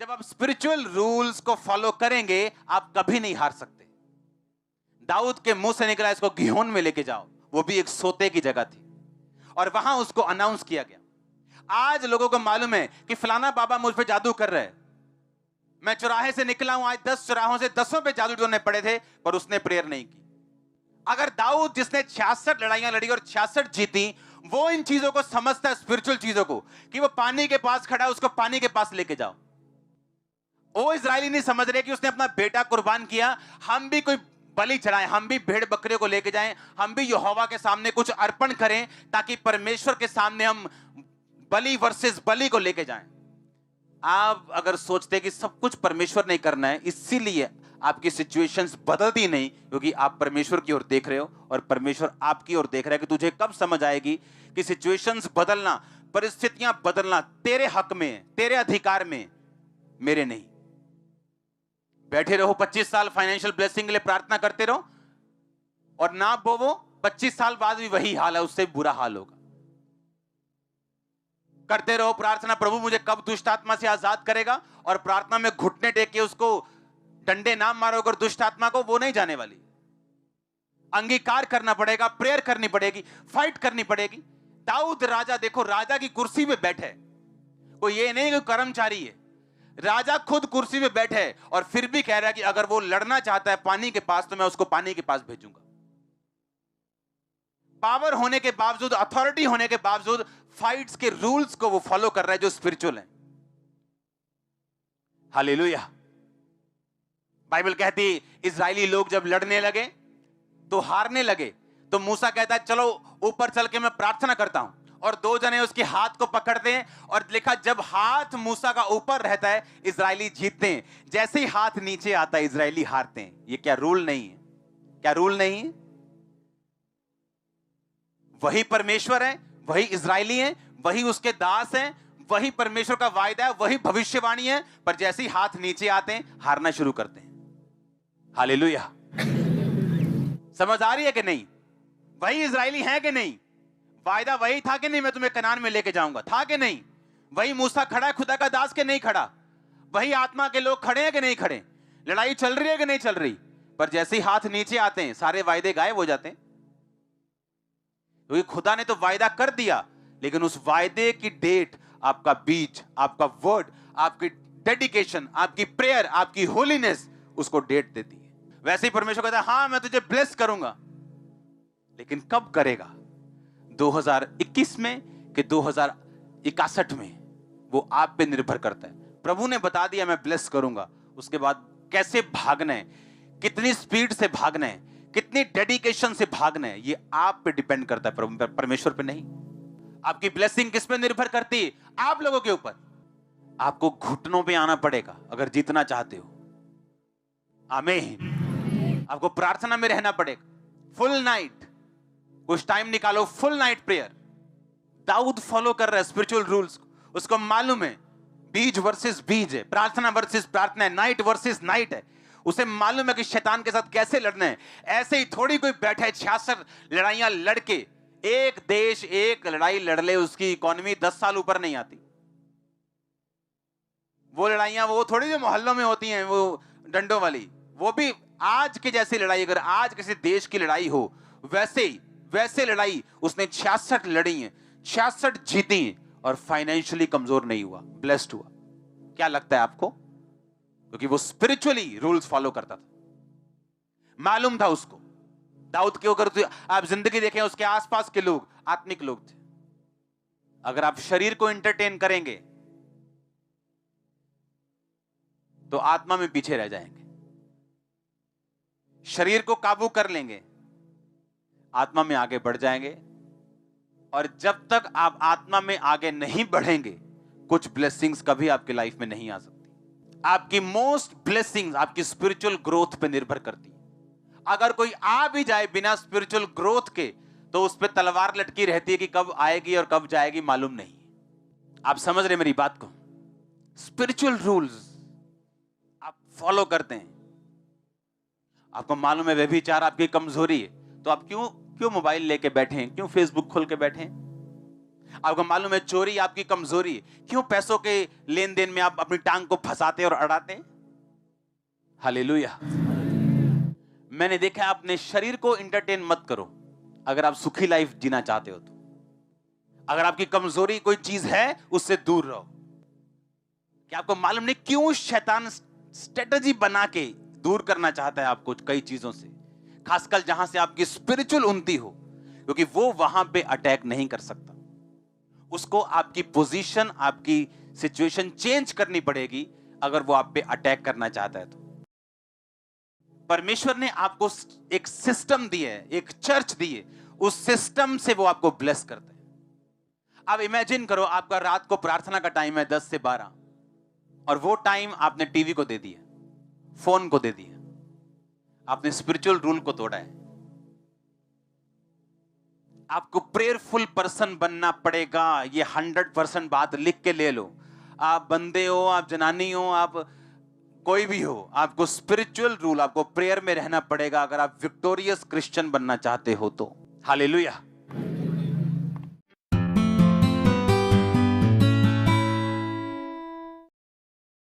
जब आप spiritual rules को फॉलो करेंगे आप कभी नहीं हार सकते। दाऊद के मुंह से निकला इसको गिहोन में लेके जाओ, वो भी एक सोते की जगह थी, और वहां उसको अनाउंस किया गया। आज लोगों को मालूम है कि फलाना बाबा मुझ पे जादू कर रहे हैं, मैं चौराहे से निकला हूं, आज 10 चौराहों से 10 पे जादू टोने पड़े थे, पर उसने प्रेयर नहीं की। अगर दाऊद जिसने 66 लड़ाइयां लड़ी और 66 जीती, वो इन चीजों को समझता है, स्पिरिचुअल चीजों को, कि वो पानी के पास खड़ा है, उसको पानी के पास लेके जाओ। वो इजरायली नहीं समझ रहे कि उसने अपना बेटा कुर्बान किया, हम भी कोई बलि चढ़ाएं, हम भी भेड़ बकरियों को लेके जाएं, हम भी यहोवा के सामने कुछ अर्पण करें, ताकि परमेश्वर के सामने हम बलि वर्सेस बलि को लेके जाएं। आप अगर सोचते हैं कि सब कुछ परमेश्वर ने करना है, इसीलिए आपकी सिचुएशंस बदलती नहीं, क्योंकि आप परमेश्वर की ओर देख रहे हो और परमेश्वर आपकी ओर देख रहा है कि तुझे कब समझ आएगी कि सिचुएशंस बदलना, परिस्थितियां बदलना तेरे हक में है, तेरे अधिकार में, मेरे नहीं। बैठे रहो 25 साल फाइनेंशियल ब्लेसिंग के लिए प्रार्थना करते रहो और ना बोवो, 25 साल बाद भी वही हाल है, उससे बुरा हाल होगा। करते रहो प्रार्थना, प्रभु मुझे कब दुष्ट आत्मा से आजाद करेगा, और प्रार्थना में घुटने टेक के उसको डंडे ना मारोगे दुष्ट आत्मा को, वो नहीं जाने वाली। अंगीकार करना पड़ेगा, प्रेयर करनी पड़ेगी, फाइट करनी पड़ेगी। दाऊद राजा, देखो राजा की कुर्सी पे बैठे, कोई ये नहीं कि कर्मचारी है, राजा खुद कुर्सी पे बैठे और फिर भी कह रहा है कि अगर वो लड़ना चाहता है पानी के पास तो मैं उसको पानी के पास भेजूंगा। पावर होने के बावजूद, अथॉरिटी होने के बावजूद फाइट्स के रूल्स को वो फॉलो कर रहा है जो स्पिरिचुअल है। हालेलुया। बाइबल कहती इजरायली लोग जब लड़ने लगे तो हारने लगे, तो मूसा कहता है चलो ऊपर चल के मैं प्रार्थना करता हूं, और 2 जने उसके हाथ को पकड़ते हैं, और लिखा जब हाथ मूसा का ऊपर रहता है इजरायली जीतते हैं, जैसे ही हाथ नीचे आता है इजरायली हारते हैं। ये क्या रूल नहीं है? क्या रूल नहीं है? वही परमेश्वर है, वही इजरायली है, वही उसके दास हैं, वही परमेश्वर का वायदा है, वही भविष्यवाणी है, पर जैसे ही हाथ नीचे आते हैं हारना शुरू करते हैं। हालेलुया। समझ आ रही है कि नहीं? वही इजरायली है कि नहीं? वायदा वही था कि नहीं, मैं तुम्हें कनान में लेके जाऊंगा, था कि नहीं? वही मूसा खड़ा है खुदा का दास के नहीं खड़ा? वही आत्मा के लोग खड़े हैं कि नहीं खड़े? लड़ाई चल रही है कि नहीं चल रही? पर जैसे ही हाथ नीचे आते हैं सारे वायदे गायब हो जाते हैं, क्योंकि खुदा ने तो वायदा कर दिया, लेकिन उस वायदे की डेट, आपका बीज, आपका वर्ड, आपकी डेडिकेशन, आपकी प्रेयर, आपकी होलीनेस उसको डेट देती है। वैसे ही परमेश्वर कहता है हां मैं तुझे ब्लेस करूंगा, लेकिन कब करेगा? 2021 में कि 2061 में? वो आप पे निर्भर करता है। प्रभु ने बता दिया मैं ब्लेस करूंगा, उसके बाद कैसे भागना है, कितनी स्पीड से भागना है, कितनी डेडिकेशन से भागना है, ये आप पे डिपेंड करता है, परमेश्वर पे नहीं। आपकी ब्लेसिंग किस पे निर्भर करती है? आप लोगों के ऊपर। आपको घुटनों पे आना पड़ेगा अगर जीतना चाहते हो। आमीन। आपको प्रार्थना में रहना पड़ेगा, फुल नाइट, कुछ टाइम निकालो, full night prayer. Dawood follow कर रहा है स्पिरिचुअल रूल्स, उसको मालूम है बीज वर्सेस बीज है, प्रार्थना वर्सेस प्रार्थना है, नाइट वर्सेस नाइट है। उसे मालूम है कि शैतान के साथ कैसे लड़ना है। ऐसे ही थोड़ी कोई बैठा है 66 लड़ाइयां लड़के, एक देश एक लड़ाई लड़ ले उसकी इकोनॉमी 10 साल ऊपर नहीं आती। वो लड़ाइयां वो थोड़ी जो मोहल्लों में होती हैं वो डंडों वाली, वो भी आज की जैसी लड़ाई, अगर आज किसी देश की लड़ाई हो वैसे लड़ाई उसने 66 लड़ी है, 66 जीती हैं, और फाइनेंशियली कमजोर नहीं हुआ, ब्लेस्ड हुआ। क्या लगता है आपको? क्योंकि वो स्पिरिचुअली रूल्स फॉलो करता था, मालूम था उसको। दाऊद के अगर आप जिंदगी देखें, उसके आसपास के लोग आत्मिक लोग थे। अगर आप शरीर को एंटरटेन करेंगे तो आत्मा में पीछे रह जाएंगे। शरीर को काबू कर लेंगे, आत्मा में आगे बढ़ जाएंगे। और जब तक आप आत्मा में आगे नहीं बढ़ेंगे, कुछ ब्लेसिंग्स कभी आपकी लाइफ में नहीं आ सकती। आपकी मोस्ट ब्लेसिंग्स आपकी स्पिरिचुअल ग्रोथ पे निर्भर करती है। अगर कोई आ भी जाए बिना स्पिरिचुअल ग्रोथ के, तो उस पर तलवार लटकी रहती है कि कब आएगी और कब जाएगी मालूम नहीं। आप समझ रहे मेरी बात को? स्पिरिचुअल रूल्स आप फॉलो करते हैं, आपको मालूम है व्यभिचार आपकी कमजोरी है, तो आप क्यों मोबाइल लेके बैठे हैं, क्यों फेसबुक खोल के बैठे हैं? आपको मालूम है चोरी आपकी कमजोरी है। क्यों पैसों के लेन देन में आप अपनी टांग को फंसाते और अड़ाते हैं? हालेलुया। मैंने देखा है, अपने शरीर को एंटरटेन मत करो अगर आप सुखी लाइफ जीना चाहते हो तो। अगर आपकी कमजोरी कोई चीज है उससे दूर रहो। क्या आपको मालूम नहीं क्यों शैतान स्ट्रेटजी बना के दूर करना चाहता है आपको कई चीजों से, खासकर जहां से आपकी स्पिरिचुअल उन्नति हो, क्योंकि वो वहां पे अटैक नहीं कर सकता। उसको आपकी पोजीशन, आपकी सिचुएशन चेंज करनी पड़ेगी अगर वो आप पे अटैक करना चाहता है तो। परमेश्वर ने आपको एक सिस्टम दी है, एक चर्च दी है, उस सिस्टम से वो आपको ब्लेस करते हैं। आप इमेजिन करो, आपका रात को प्रार्थना का टाइम है 10 से 12, और वो टाइम आपने टीवी को दे दिया, फोन को दे दिया, आपने स्पिरिचुअल रूल को तोड़ा है। आपको प्रेयरफुल पर्सन बनना पड़ेगा, ये 100% बात लिख के ले लो। आप बंदे हो, आप जनानी हो, आप कोई भी हो, आपको स्पिरिचुअल रूल, आपको प्रेयर में रहना पड़ेगा अगर आप विक्टोरियस क्रिश्चियन बनना चाहते हो तो। हालेलुया।